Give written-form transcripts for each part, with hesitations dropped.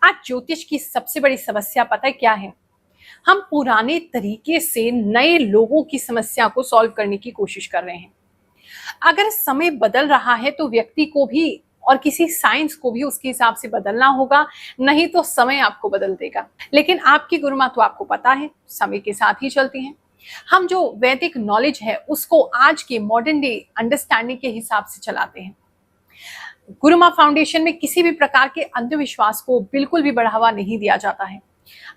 आज ज्योतिष की सबसे बड़ी समस्या पता है क्या है? हम पुराने तरीके से नए लोगों की समस्या को सॉल्व करने की कोशिश कर रहे हैं। अगर समय बदल रहा है तो व्यक्ति को भी और किसी साइंस को भी उसके हिसाब से बदलना होगा, नहीं तो समय आपको बदल देगा। लेकिन आपकी गुरुमा तो आपको पता है समय के साथ ही चलती हैं। हम जो वैदिक नॉलेज है उसको आज के मॉडर्न डे अंडरस्टैंडिंग के हिसाब से चलाते हैं। गुरुमा फाउंडेशन में किसी भी प्रकार के अंधविश्वास को बिल्कुल भी बढ़ावा नहीं दिया जाता है।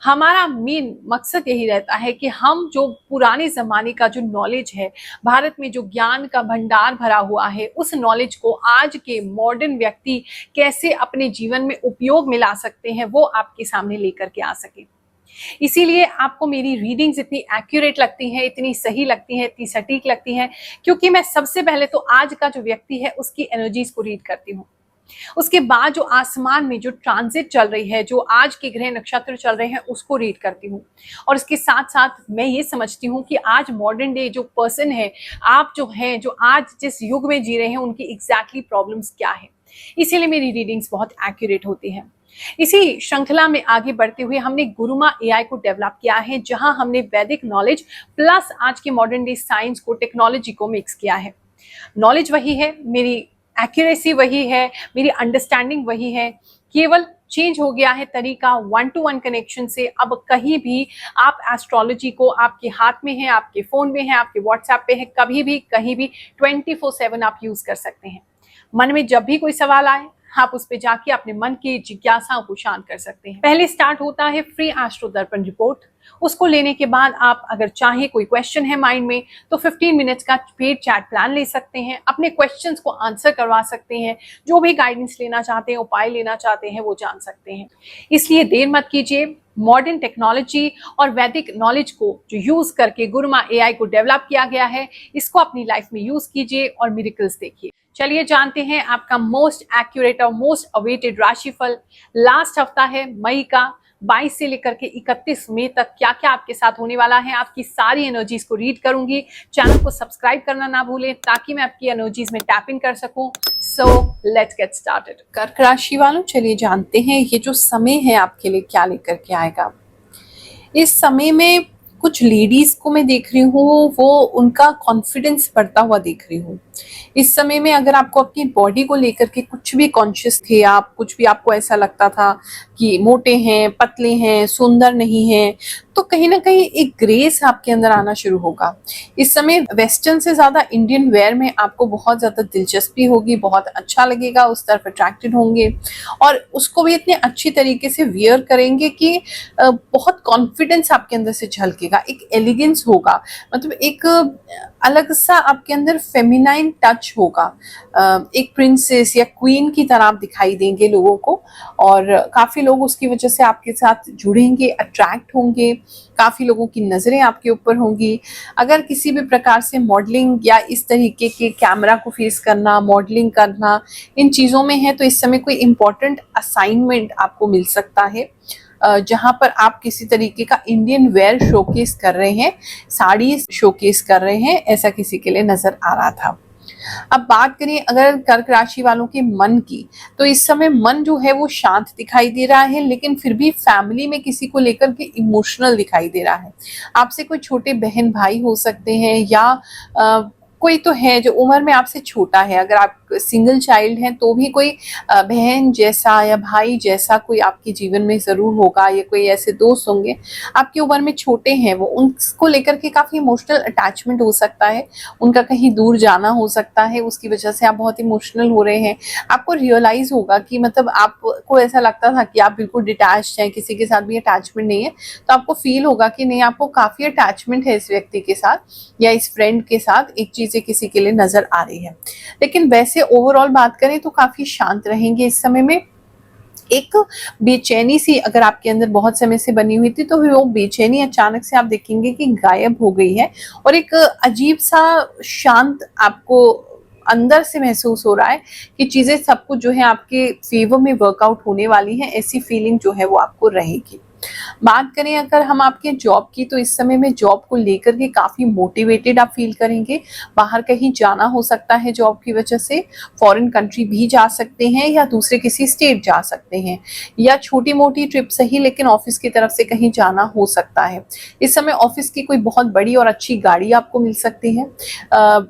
हमारा मेन मकसद यही रहता है कि हम जो पुराने जमाने का जो नॉलेज है, भारत में जो ज्ञान का भंडार भरा हुआ है, उस नॉलेज को आज के मॉडर्न व्यक्ति कैसे अपने जीवन में उपयोग में ला सकते हैं, वो आपके सामने लेकर के आ सके। इसीलिए आपको मेरी रीडिंग्स इतनी एक्यूरेट लगती हैं, इतनी सही लगती हैं, इतनी सटीक लगती हैं, क्योंकि मैं सबसे पहले तो आज का जो व्यक्ति है उसकी एनर्जीज को रीड करती हूँ। उसके बाद जो आसमान में जो ट्रांजिट चल रही है, जो आज के ग्रह नक्षत्र चल रहे हैं, उसको रीड करती हूँ। और इसके साथ साथ मैं ये समझती हूँ कि आज मॉडर्न डे जो पर्सन है, आप जो हैं, जो आज जिस युग में जी रहे हैं, उनकी एग्जैक्टली प्रॉब्लम्स क्या है। इसीलिए मेरी रीडिंग्स बहुत एक्यूरेट होती हैं। इसी श्रृंखला में आगे बढ़ते हुए हमने गुरुमा एआई को डेवलप किया है, जहां हमने वैदिक नॉलेज प्लस आज के मॉडर्न डे साइंस को, टेक्नोलॉजी को मिक्स किया है। नॉलेज वही है, मेरी एक्यूरेसी वही है, मेरी अंडरस्टैंडिंग वही है, केवल चेंज हो गया है तरीका 1-to-1 कनेक्शन से। अब कहीं भी आप एस्ट्रोलॉजी को आपके हाथ में है, आपके फोन में है, आपके व्हाट्सएप पे है, कभी भी कहीं भी 24/7 आप यूज कर सकते हैं। मन में जब भी कोई सवाल आए, आप उस पे जाके अपने मन की जिज्ञासाओं को शांत कर सकते हैं। पहले स्टार्ट होता है फ्री एस्ट्रो दर्पण रिपोर्ट। उसको लेने के बाद आप अगर चाहे, कोई क्वेश्चन है माइंड में, तो 15 मिनट्स का पेड चैट प्लान ले सकते हैं, अपने क्वेश्चंस को आंसर करवा सकते हैं, जो भी गाइडेंस लेना चाहते हैं, उपाय लेना चाहते हैं, वो जान सकते हैं। इसलिए देर मत कीजिए। मॉडर्न टेक्नोलॉजी और वैदिक नॉलेज को जो यूज करके गुरुमा एआई को डेवलप किया गया है, इसको अपनी लाइफ में यूज कीजिए और मिरेकल्स देखिए। चलिए जानते हैं आपका मोस्ट एक्यूरेट और मोस्ट अवेटेड राशिफल। लास्ट हफ्ता है मई का, 22 से लेकर के 31 मई तक क्या क्या आपके साथ होने वाला है, आपकी सारी एनर्जीज को रीड करूंगी। चैनल को सब्सक्राइब करना ना भूलें ताकि मैं आपकी एनर्जीज में टैप इन कर सकूं। So let's get started. कर्क राशि वालों, चलिए जानते हैं ये जो समय है आपके लिए क्या लेकर के आएगा। इस समय में कुछ लेडीज को मैं देख रही हूँ, वो उनका कॉन्फिडेंस बढ़ता हुआ देख रही हूँ। इस समय में अगर आपको अपनी बॉडी को लेकर के कुछ भी कॉन्शियस थे आप, कुछ भी आपको ऐसा लगता था कि मोटे हैं, पतले हैं, सुंदर नहीं हैं, तो कहीं ना कहीं एक ग्रेस आपके अंदर आना शुरू होगा। इस समय वेस्टर्न से ज्यादा इंडियन वेयर में आपको बहुत ज्यादा दिलचस्पी होगी, बहुत अच्छा लगेगा, उस तरफ अट्रैक्टेड होंगे और उसको भी इतने अच्छी तरीके से वियर करेंगे कि बहुत कॉन्फिडेंस आपके अंदर से झलकेगा, एक एलिगेंस होगा, मतलब एक अलग सा आपके अंदर फेमिनाइन टच होगा। एक प्रिंसेस या क्वीन की तरह आप दिखाई देंगे लोगों को, और काफी लोग उसकी वजह से आपके साथ जुड़ेंगे, अट्रैक्ट होंगे, काफी लोगों की नजरें आपके ऊपर होंगी। अगर किसी भी प्रकार से मॉडलिंग या इस तरीके के कैमरा को फेस करना, मॉडलिंग करना, इन चीजों में है, तो इस समय कोई इंपॉर्टेंट असाइनमेंट आपको मिल सकता है, जहां पर आप किसी तरीके का इंडियन वेयर शोकेस कर रहे हैं, साड़ी शोकेस कर रहे हैं, ऐसा किसी के लिए नजर आ रहा था। अब बात करें अगर कर्क राशि वालों के मन की, तो इस समय मन जो है वो शांत दिखाई दे रहा है, लेकिन फिर भी फैमिली में किसी को लेकर के इमोशनल दिखाई दे रहा है। आपसे कोई छोटे बहन भाई हो सकते हैं, या कोई तो है जो उम्र में आपसे छोटा है। अगर आप सिंगल चाइल्ड हैं तो भी कोई बहन जैसा या भाई जैसा कोई आपके जीवन में जरूर होगा, या कोई ऐसे दोस्त होंगे आपकी उम्र में छोटे हैं, वो उनको लेकर के काफी इमोशनल अटैचमेंट हो सकता है, उनका कहीं दूर जाना हो सकता है, उसकी वजह से आप बहुत इमोशनल हो रहे हैं। आपको रियलाइज होगा कि मतलब आपको ऐसा लगता था कि आप बिल्कुल डिटैच्ड हैं, किसी के साथ भी अटैचमेंट नहीं है, तो आपको फील होगा कि नहीं, आपको काफी अटैचमेंट है इस व्यक्ति के साथ या इस फ्रेंड के साथ, एक चीजें किसी के लिए नजर आ रही है। लेकिन वैसे ओवरऑल बात करें तो काफी शांत रहेंगे इस समय में। एक बेचैनी सी अगर आपके अंदर बहुत समय से बनी हुई थी, तो वो बेचैनी अचानक से आप देखेंगे कि गायब हो गई है, और एक अजीब सा शांत आपको अंदर से महसूस हो रहा है कि चीजें सब कुछ जो है आपके फेवर में वर्कआउट होने वाली है, ऐसी फीलिंग जो है वो आपको रहेगी। बात करें अगर हम आपके जॉब की, तो इस समय में जॉब को लेकर के काफ़ी मोटिवेटेड आप फील करेंगे। बाहर कहीं जाना हो सकता है जॉब की वजह से, फॉरेन कंट्री भी जा सकते हैं या दूसरे किसी स्टेट जा सकते हैं, या छोटी मोटी ट्रिप सही लेकिन ऑफिस की तरफ से कहीं जाना हो सकता है। इस समय ऑफिस की कोई बहुत बड़ी और अच्छी गाड़ी आपको मिल सकती है,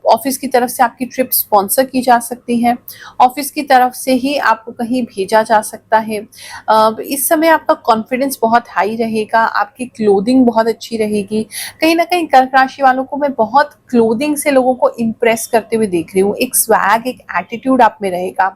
ऑफिस की तरफ से आपकी ट्रिप स्पॉन्सर की जा सकती है, ऑफिस की तरफ से ही आपको कहीं भेजा जा सकता है। इस समय आपका कॉन्फिडेंस बहुत हाई रहेगा, आपकी क्लोथिंग बहुत अच्छी रहेगी। कहीं ना कहीं कर्क राशि वालों को मैं बहुत क्लोथिंग से लोगों को इम्प्रेस करते हुए देख रही हूँ। एक स्वैग, एक एटीट्यूड आप में रहेगा,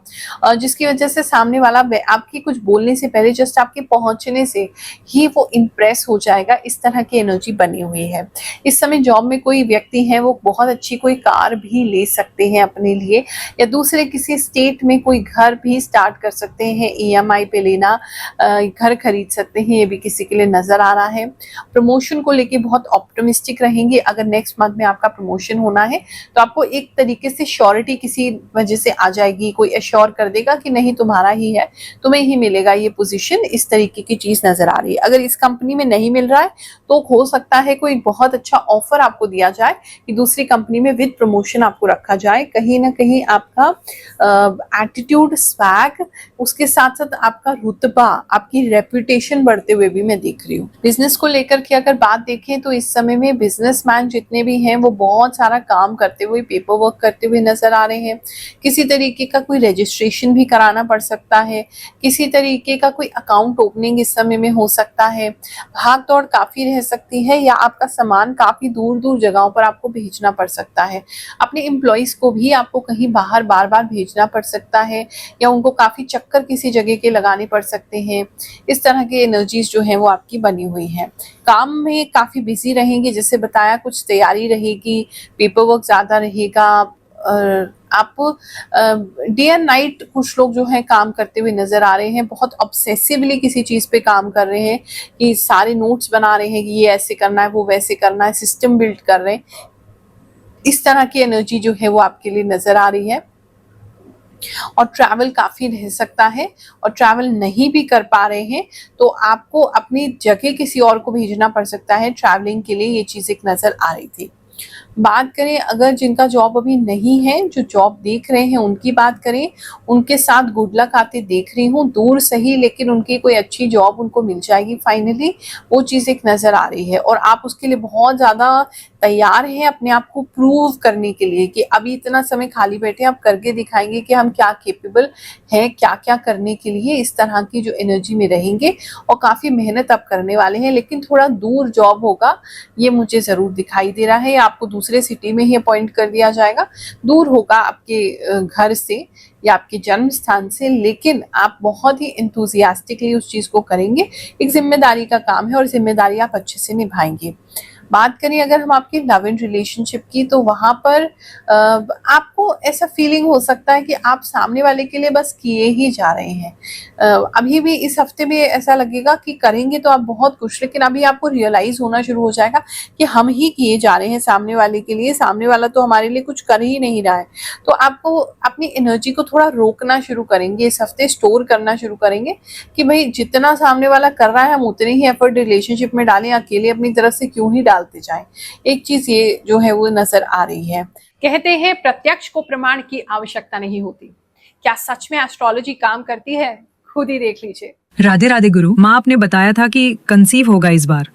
जिसकी वजह से सामने वाला आपके कुछ बोलने से पहले जस्ट आपके पहुंचने से ही वो इम्प्रेस हो जाएगा। इस तरह की एनर्जी बनी हुई है। इस समय जॉब में कोई व्यक्ति है वो बहुत अच्छी कोई कार भी ले सकते हैं अपने लिए, या दूसरे किसी स्टेट में कोई घर भी स्टार्ट कर सकते हैं, ईएमआई पे लेना, घर खरीद सकते हैं, ये भी किसी के लिए नजर आ रहा है। प्रमोशन को लेके बहुत ऑप्टिमिस्टिक रहेंगे। अगर नेक्स्ट मंथ में आपका प्रमोशन होना है तो आपको एक तरीके से श्योरिटी किसी वजह से आ जाएगी, कोई एश्योर कर देगा कि नहीं तुम्हारा ही है, तुम्हें ही मिलेगा ये पोजीशन, इस तरीके की चीज नजर आ रही है। अगर इस कंपनी में नहीं मिल रहा है तो हो सकता है कोई बहुत अच्छा ऑफर आपको दिया जाए कि दूसरी कंपनी में विद प्रमोशन आपको रखा जाए। कहीं ना कहीं आपका एटीट्यूड, स्वैग, उसके साथ साथ आपका रुतबा, आपकी रेपुटेशन बढ़ते हुए भी मैं देख रही हूँ। बिजनेस को लेकर के अगर बात देखें तो इस समय में बिजनेसमैन जितने भी हैं वो बहुत सारा काम करते हुए, पेपर वर्क करते हुए नजर आ रहे हैं। किसी तरीके का कोई रजिस्ट्रेशन भी कराना पड़ सकता है, किसी तरीके का कोई अकाउंट ओपनिंग इस समय में हो सकता है, भाग दौड़ काफी रह सकती है, या आपका सामान काफी दूर दूर जगहों पर आपको भेजना पड़ सकता है। अपने एम्प्लॉइज को भी आपको कहीं बाहर बार बार भेजना पड़ सकता है, या उनको काफी चक्कर किसी जगह के लगाने पड़ सकते हैं। इस तरह की एनर्जीज जो है वो आपकी बनी हुई है। काम में काफी बिजी रहेंगे, जैसे बताया, कुछ तैयारी रहेगी, पेपर वर्क ज्यादा रहेगा। आप डे एंड नाइट कुछ लोग जो हैं काम करते हुए नजर आ रहे हैं, बहुत ऑब्सेसिवली किसी चीज पे काम कर रहे हैं, कि सारे नोट्स बना रहे हैं कि ये ऐसे करना है, वो वैसे करना है, सिस्टम बिल्ड कर रहे हैं। इस तरह की एनर्जी जो है वो आपके लिए नजर आ रही है। और ट्रैवल काफी रह सकता है, और ट्रैवल नहीं भी कर पा रहे हैं तो आपको अपनी जगह किसी और को भेजना पड़ सकता है ट्रैवलिंग के लिए। ये चीज एक नजर आ रही थी। बात करें अगर जिनका जॉब अभी नहीं है, जो जॉब देख रहे हैं उनकी बात करें, उनके साथ गुड लक आते देख रही हूँ, दूर सही लेकिन उनकी कोई अच्छी जॉब उनको मिल जाएगी फाइनली। वो चीज़ एक नज़र आ रही है, और आप उसके लिए बहुत ज़्यादा तैयार हैं अपने आप को प्रूव करने के लिए कि अभी इतना समय खाली बैठे, आप करके दिखाएंगे कि हम क्या केपेबल हैं, क्या क्या करने के लिए। इस तरह की जो एनर्जी में रहेंगे, और काफ़ी मेहनत आप करने वाले हैं, लेकिन थोड़ा दूर जॉब होगा ये मुझे ज़रूर दिखाई दे रहा है। आपको दूसरे सिटी में ही अपॉइंट कर दिया जाएगा, दूर होगा आपके घर से या आपके जन्म स्थान से, लेकिन आप बहुत ही इंथुजियास्टिकली उस चीज़ को करेंगे। एक जिम्मेदारी का काम है और जिम्मेदारी आप अच्छे से निभाएंगे। बात करें अगर हम आपके लव एंड रिलेशनशिप की, तो वहाँ पर आपको ऐसा फीलिंग हो सकता है कि आप सामने वाले के लिए बस किए ही जा रहे हैं। अभी भी इस हफ्ते में ऐसा लगेगा कि करेंगे तो आप बहुत खुश, लेकिन अभी आपको रियलाइज होना शुरू हो जाएगा कि हम ही किए जा रहे हैं सामने वाले के लिए, सामने वाला तो हमारे लिए कुछ कर ही नहीं रहा है। तो आपको अपनी एनर्जी को थोड़ा रोकना शुरू करेंगे इस हफ्ते, स्टोर करना शुरू करेंगे कि भाई जितना सामने वाला कर रहा है हम उतने ही एफर्ट रिलेशनशिप में डालें, अकेले अपनी तरफ से क्यों ही डालते जाएं। एक चीज ये जो है वो नजर आ रही है। कहते हैं प्रत्यक्ष को प्रमाण की आवश्यकता नहीं होती। क्या सच में एस्ट्रोलॉजी काम करती है? खुद ही देख लीजिए। राधे राधे गुरु माँ, आपने बताया था कि कंसीव होगा इस बार,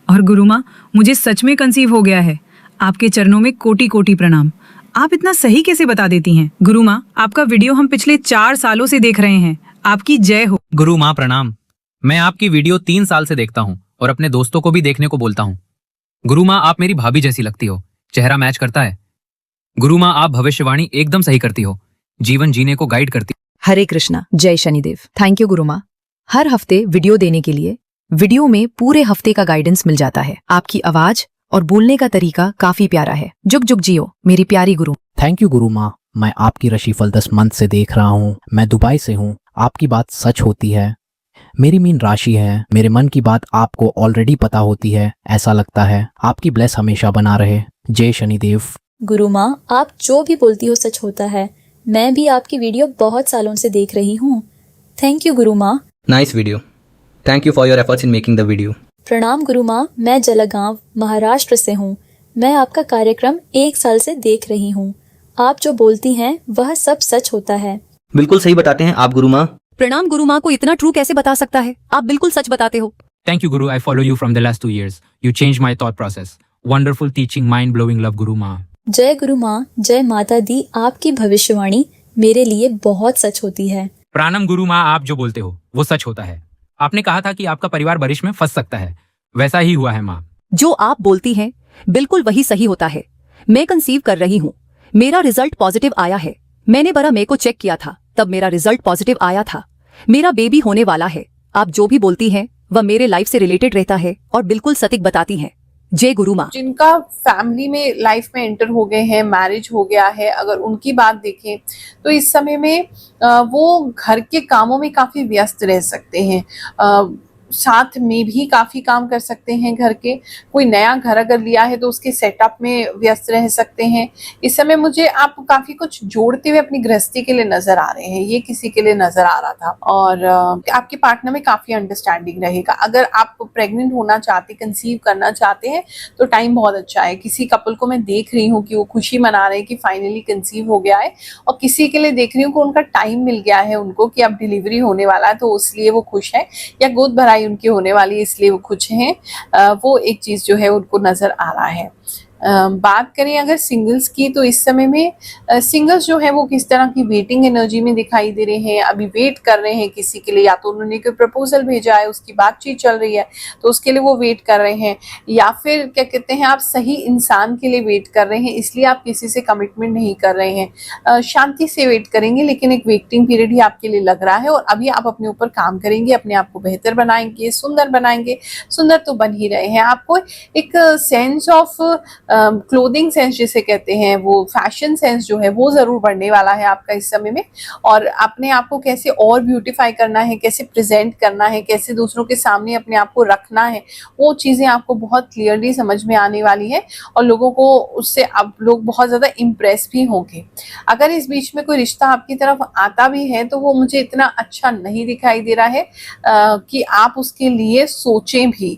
और गुरु माँ मुझे सच में कंसीव हो गया है। आपके चरणों में कोटि कोटि प्रणाम। आप इतना सही कैसे बता देती हैं? गुरु माँ, आपका वीडियो हम पिछले 4 सालों से देख रहे हैं। आपकी जय हो। गुरु माँ प्रणाम। मैं आपकी वीडियो 3 साल से देखता हूँ और अपने दोस्तों को भी देखने को बोलता हूँ। गुरु माँ, आप मेरी भाभी जैसी लगती हो, चेहरा मैच करता है। गुरु माँ, आप भविष्यवाणी एकदम सही करती हो, जीवन जीने को गाइड करती। हरे कृष्णा, जय शनिदेव। थैंक यू गुरु माँ। हर हफ्ते वीडियो देने के लिए वीडियो में पूरे हफ्ते का गाइडेंस मिल जाता है। आपकी आवाज और बोलने का तरीका काफी प्यारा है। जुग जुग जियो मेरी प्यारी गुरु। थैंक यू गुरु माँ। मैं आपकी राशिफल 10 मंथ से देख रहा हूँ। मैं दुबई से हूँ। आपकी बात सच होती है। मेरी मीन राशि है। मेरे मन की बात आपको ऑलरेडी पता होती है, ऐसा लगता है। आपकी ब्लेस हमेशा बना रहे। जय शनिदेव। गुरु माँ, आप जो भी बोलती हो सच होता है। मैं भी आपकी वीडियो बहुत सालों से देख रही हूँ। थैंक यू गुरु माँ। Nice video. Thank you for your efforts in making the video. प्रणाम गुरु माँ, मैं जलगांव महाराष्ट्र से हूँ। मैं आपका कार्यक्रम 1 साल से देख रही हूँ। आप जो बोलती हैं वह सब सच होता है। बिल्कुल सही बताते हैं आप गुरु माँ। प्रणाम गुरु माँ को इतना ट्रू कैसे बता सकता है? आप बिल्कुल सच बताते हो। Thank you, Guru. I follow you from the last 2 years. You changed my thought process. Wonderful teaching, mind-blowing love, Guru Ma. जय गुरु माँ, जय माता दी। आपकी भविष्यवाणी मेरे लिए बहुत सच होती है। प्राणम गुरु माँ, आप जो बोलते हो वो सच होता है। आपने कहा था कि आपका परिवार बारिश में फंस सकता है, वैसा ही हुआ है माँ। जो आप बोलती हैं बिल्कुल वही सही होता है। मैं कंसीव कर रही हूँ, मेरा रिजल्ट पॉजिटिव आया है। मैंने बड़ा मेरे को चेक किया था, तब मेरा रिजल्ट पॉजिटिव आया था। मेरा बेबी होने वाला है। आप जो भी बोलती हैं वह मेरे लाइफ से रिलेटेड रहता है और बिल्कुल सटीक बताती हैं। जय गुरु माँ। जिनका फैमिली में लाइफ में एंटर हो गए हैं, मैरिज हो गया है, अगर उनकी बात देखें तो इस समय में वो घर के कामों में काफी व्यस्त रह सकते हैं। साथ में भी काफी काम कर सकते हैं घर के। कोई नया घर अगर लिया है तो उसके सेटअप में व्यस्त रह सकते हैं। इस समय मुझे आप काफी कुछ जोड़ते हुए अपनी गृहस्थी के लिए नजर आ रहे हैं, ये किसी के लिए नजर आ रहा था। और आपके पार्टनर में काफी अंडरस्टैंडिंग रहेगा। अगर आप प्रेग्नेंट होना चाहते, कंसीव करना चाहते हैं तो टाइम बहुत अच्छा है। किसी कपल को मैं देख रही हूँ कि वो खुशी मना रहे हैं कि फाइनली कंसीव हो गया है, और किसी के लिए देख रही हूँ कि उनका टाइम मिल गया है उनको कि अब डिलीवरी होने वाला है तो इसलिए वो खुश है, या गोद भराई उनकी होने वाली है इसलिए वो खुश हैं। वो एक चीज जो है उनको नजर आ रहा है। बात करें अगर सिंगल्स की तो इस समय में सिंगल्स जो है वो किस तरह की वेटिंग एनर्जी में दिखाई दे रहे हैं। अभी वेट कर रहे हैं किसी के लिए, या तो उन्होंने कोई प्रपोजल भेजा है उसकी बातचीत चल रही है तो उसके लिए वो वेट कर रहे हैं, या फिर क्या कहते हैं आप सही इंसान के लिए वेट कर रहे हैं, इसलिए आप किसी से कमिटमेंट नहीं कर रहे हैं। शांति से वेट करेंगे, लेकिन एक वेटिंग पीरियड ही आपके लिए लग रहा है। और अभी आप अपने ऊपर काम करेंगे, अपने आप को बेहतर बनाएंगे, सुंदर बनाएंगे। सुंदर तो बन ही रहे हैं। आपको एक सेंस ऑफ क्लोथिंग सेंस जिसे कहते हैं, वो फैशन सेंस जो है वो जरूर बढ़ने वाला है आपका इस समय में। और अपने आप को कैसे और ब्यूटीफाई करना है, कैसे प्रेजेंट करना है, कैसे दूसरों के सामने अपने आप को रखना है, वो चीजें आपको बहुत क्लियरली समझ में आने वाली है। और लोगों को उससे आप लोग बहुत ज्यादा इम्प्रेस भी होंगे। अगर इस बीच में कोई रिश्ता आपकी तरफ आता भी है तो वो मुझे इतना अच्छा नहीं दिखाई दे रहा है कि आप उसके लिए सोचें भी।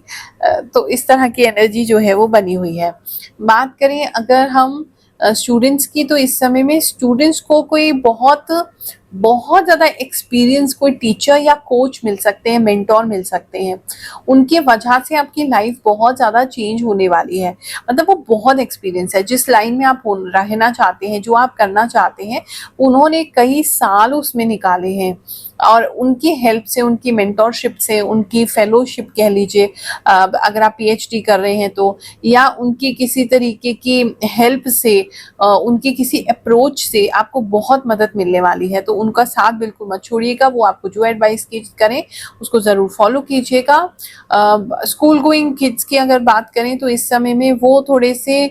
तो इस तरह की एनर्जी जो है वो बनी हुई है। बात करें अगर हम स्टूडेंट्स की तो इस समय में स्टूडेंट्स को कोई बहुत ज़्यादा एक्सपीरियंस कोई टीचर या कोच मिल सकते हैं, मेंटोर मिल सकते हैं। उनकी वजह से आपकी लाइफ बहुत ज़्यादा चेंज होने वाली है। मतलब वो बहुत एक्सपीरियंस है, जिस लाइन में आप रहना चाहते हैं, जो आप करना चाहते हैं, उन्होंने कई साल उसमें निकाले हैं। और उनकी हेल्प से, उनकी मेंटोरशिप से, उनकी फेलोशिप कह लीजिए, अगर आप पीएचडी कर रहे हैं तो, या उनकी किसी तरीके की हेल्प से, उनकी किसी अप्रोच से आपको बहुत मदद मिलने वाली है। तो उनका साथ बिल्कुल मत छोड़िएगा। वो आपको जो एडवाइस करें उसको ज़रूर फॉलो कीजिएगा। स्कूल गोइंग किड्स की अगर बात करें तो इस समय में वो थोड़े से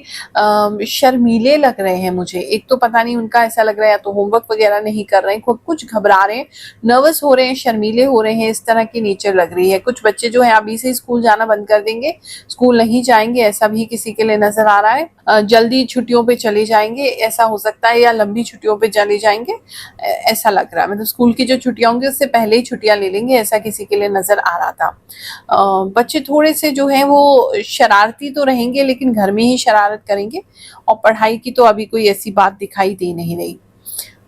शर्मीले लग रहे हैं मुझे। एक तो पता नहीं उनका ऐसा लग रहा है या तो होमवर्क वगैरह नहीं कर रहे हैं, कुछ घबरा रहे हैं, नर्वस हो रहे हैं, शर्मीले हो रहे हैं, इस तरह की नेचर लग रही है। कुछ बच्चे जो है अभी से स्कूल जाना बंद कर देंगे, स्कूल नहीं जाएंगे, ऐसा भी किसी के लिए नजर आ रहा है। जल्दी छुट्टियों पे चले जाएंगे ऐसा हो सकता है, या लंबी छुट्टियों पे चले जाएंगे ऐसा लग रहा है। मतलब स्कूल की जो छुट्टियां होंगी उससे पहले ही छुट्टियां ले लेंगे, ऐसा किसी के लिए नजर आ रहा था। बच्चे थोड़े से जो है वो शरारती तो रहेंगे, लेकिन घर में ही शरारत करेंगे। और पढ़ाई की तो अभी कोई ऐसी बात दिखाई दे नहीं रही।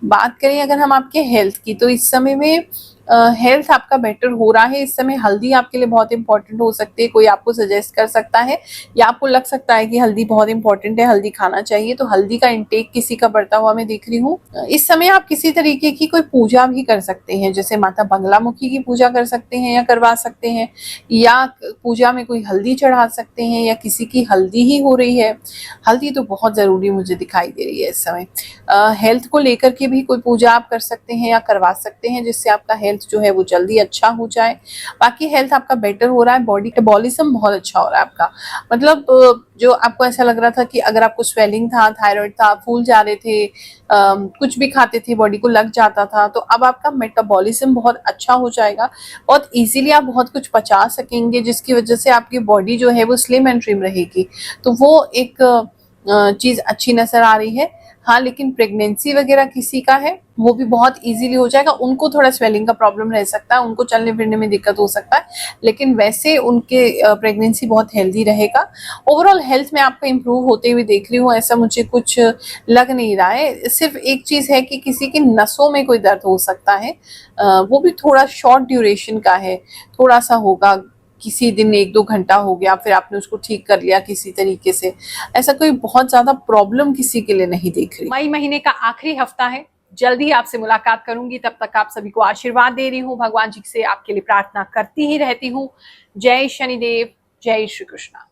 बात करें अगर हम आपके हेल्थ की तो इस समय में हेल्थ आपका बेटर हो रहा है। इस समय हल्दी आपके लिए बहुत इंपॉर्टेंट हो सकती है। कोई आपको सजेस्ट कर सकता है या आपको लग सकता है कि हल्दी बहुत इंपॉर्टेंट है, हल्दी खाना चाहिए, तो हल्दी का इंटेक किसी का बढ़ता हुआ मैं देख रही हूँ। इस समय आप किसी तरीके की कोई पूजा भी कर सकते हैं, जैसे माता बंगलामुखी की पूजा कर सकते हैं या करवा सकते हैं, या पूजा में कोई हल्दी चढ़ा सकते हैं, या किसी की हल्दी ही हो रही है। हल्दी तो बहुत ज़रूरी मुझे दिखाई दे रही है इस समय। हेल्थ को लेकर के भी कोई पूजा आप कर सकते हैं या करवा सकते हैं, जिससे आपका हेल्थ जो है वो जल्दी अच्छा हो जाए। बाकी हेल्थ आपका बेटर हो रहा है, बॉडी मेटाबॉलिज्म बहुत अच्छा हो रहा है आपका। मतलब जो आपको ऐसा लग रहा था कि अगर आपको स्वेलिंग था, थायराइड था, फूल जा रहे थे, कुछ भी खाते थे बॉडी को लग जाता था, तो अब आपका मेटाबॉलिज्म बहुत अच्छा हो जाएगा। बहुत इजीली आप बहुत कुछ पचा सकेंगे, जिसकी वजह से आपकी बॉडी जो है वो स्लिम एंड ट्रिम रहेगी। तो वो एक चीज अच्छी नजर आ रही है। हाँ, लेकिन प्रेगनेंसी वगैरह किसी का है वो भी बहुत इजीली हो जाएगा। उनको थोड़ा स्वेलिंग का प्रॉब्लम रह सकता है, उनको चलने फिरने में दिक्कत हो सकता है, लेकिन वैसे उनके प्रेगनेंसी बहुत हेल्दी रहेगा। ओवरऑल हेल्थ में आपका इंप्रूव होते हुए देख रही हूँ, ऐसा मुझे कुछ लग नहीं रहा है। सिर्फ एक चीज है कि किसी की नसों में कोई दर्द हो सकता है, वो भी थोड़ा शॉर्ट ड्यूरेशन का है, थोड़ा सा होगा, किसी दिन 1-2 घंटा हो गया, फिर आपने उसको ठीक कर लिया किसी तरीके से। ऐसा कोई बहुत ज्यादा प्रॉब्लम किसी के लिए नहीं दिख रही। मई महीने का आखिरी हफ्ता है, जल्दी आपसे मुलाकात करूंगी। तब तक आप सभी को आशीर्वाद दे रही हूँ, भगवान जी से आपके लिए प्रार्थना करती ही रहती हूँ। जय शनिदेव, जय श्री कृष्णा।